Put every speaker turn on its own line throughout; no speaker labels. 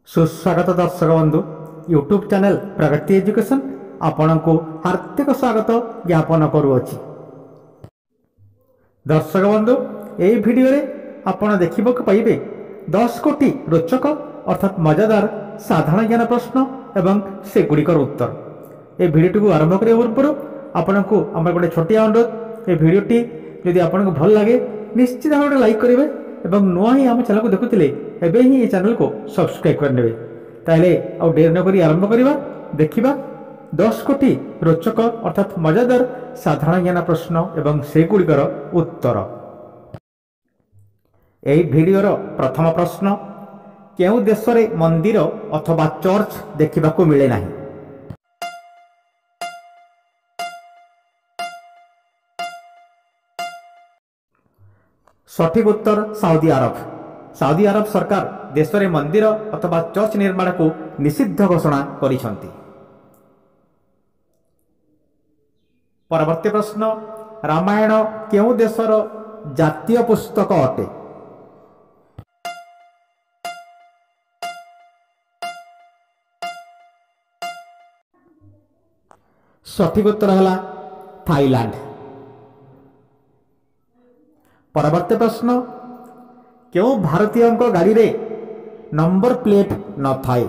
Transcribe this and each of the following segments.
सुस्वागत दर्शक बंधु YouTube channel प्रगति education आपण को हार्दिक स्वागत ज्ञापन करुअछि। दर्शक बंधु यही भिडियो रे आपण देखिबा पाइबे 10 कोटी रोचक अर्थात मजादार साधारण ज्ञान प्रश्न एवं से गुड़िकर उत्तर। ये भिडियो को आरंभ करने पूर्व आपण को आम गोटे छोटिया अनुरोध, ये भिडियोटी यदि आपको भल लगे निश्चित भाव लाइक करेंगे एवं नुआ ही आम चैनल को देखुले एवं ही ये चैनल को सब्सक्राइब करने। ताहले आउ डेर न करी आरंभ करवा देखिबा 10 कोटी रोचक अर्थात मजादार साधारण ज्ञान प्रश्न एवं से गुड़िकर उत्तर। यही भिडियोर प्रथम प्रश्न, केउ देश रे मंदिर अथवा चर्च देखा मिले नहीं? सठिक उत्तर सऊदी अरब। सऊदी अरब सरकार देश में मंदिर अथवा चर्च निर्माण को निषिद्ध घोषणा करिसंती। परवर्ती प्रश्न, रामायण केउ देशर जातीय पुस्तक अटे? सठिक उत्तर है थाईलैंड। परवर्ती प्रश्न, क्यों भारतीय गाड़ी रे नंबर प्लेट न थाए?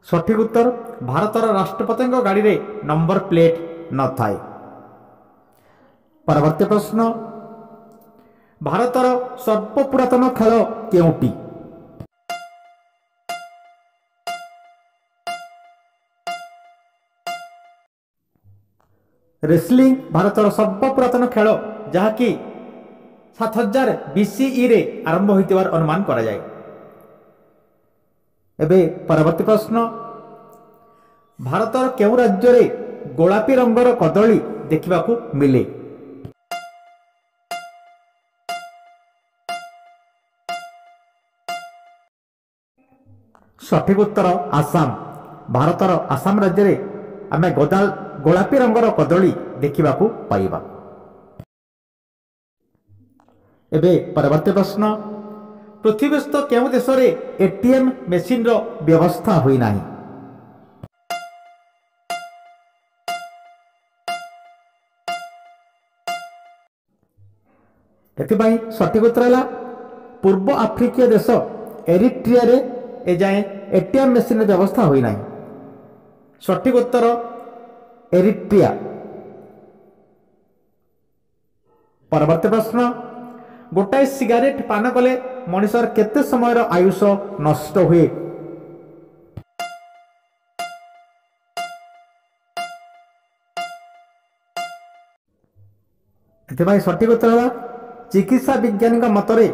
सठिक उत्तर, भारतर राष्ट्रपति गाड़ी रे नंबर प्लेट न थाए। परवर्ती प्रश्न, भारतर सर्वपुरातन खेल केउटी? रेसलिंग भारतर सर्वपुरातन खेल जहाँकि 7000 BCE रे आरंभ होइतिबार अनुमान करा जाए। एबे परवर्ती प्रश्न, भारतर केउ राज्य रे गोलापी रंगर कदली देखिबाकू मिले? सठिक उत्तर आसाम। भारतर आसाम राज्य रे आमे गोलापी रंगर कदली देखिबाकू पाइबा। एबे परवर्ती प्रश्न, पृथ्वीस्थ केउ देश रे एटीएम मेसिन रो व्यवस्था होई नाही? एथिबाई सठिक उत्तर है पूर्व आफ्रिकीय देश एरिट्रिया रे एजाए एटीएम मेसिन व्यवस्था होई नाही। सठिक उत्तर एरिट्रिया। परवर्ती प्रश्न, गोटाए सिगारेट पान कले मनुष्यर केते समय आयुष नष्ट हुए? एथिबाई सठिक उत्तर है चिकित्सा वैज्ञानिक मतरे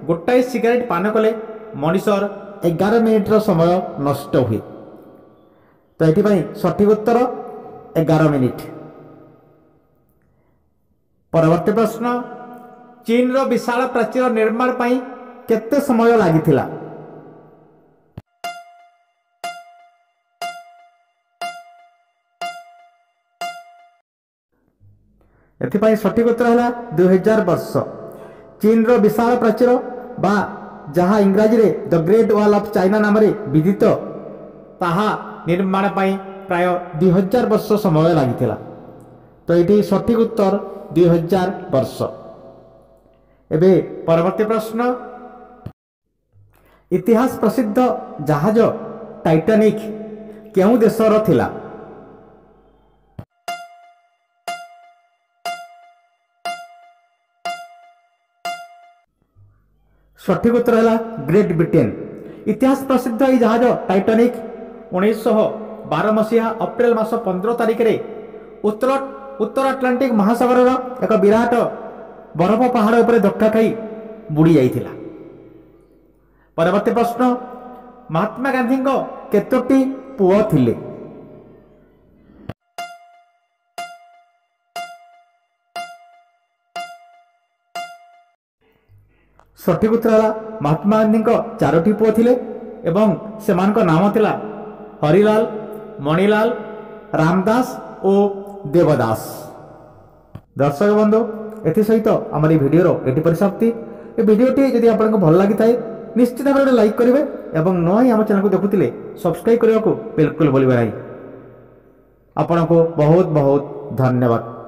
गोटाए सिगारेट पान कले मनुष्यर 11 मिनिट समय नष्ट हुए। तो ये सठिक उत्तर 11 मिनिट। परवर्ती प्रश्न, चीन रो विशाल प्राचीर निर्माण पाई केते समय लागिथिला? एथिपाई सठिक उत्तर है 2000 वर्ष। चीन रो विशाल प्राचीर बा जहाँ इंग्राजी रे the great wall of China नाम रे विदित ताहा निर्माण पाई प्राय 2000 वर्ष समय लागिथिला। तो ये सठिक उत्तर 2000 वर्ष। एबे परवर्ती प्रश्न, इतिहास प्रसिद्ध जहाज टाइटैनिक केउ देशर थिला? सठिक उत्तर है ग्रेट ब्रिटेन। इतिहास प्रसिद्ध यह जहाज टाइटैनिक 1912 मसीहा अप्रैल मास 15 तारिख रे उत्तर अटलांटिक महासागर एक विराट बरफ पहाड़ उपर धक्का खाई बुड़ी जाइथिला। परवर्ती प्रश्न, महात्मा गांधी केतोटी पुओ थिले? सठिक उत्तर है महात्मा गांधी 4टी पुओ थिले एवं सेमानक नाम थिला हरिलाल, मणिलाल, रामदास और देवदास। दर्शक बंधु एसत आम भिडर ये परिसमाप्ति। ये भिडटी जदि आपको भल लगी थाए निश्चित भाव में लाइक करेंगे और न ही आम चैनल को देखुले सब्सक्राइब करने को बिल्कुल भूलें नहीं। आपको बहुत बहुत धन्यवाद।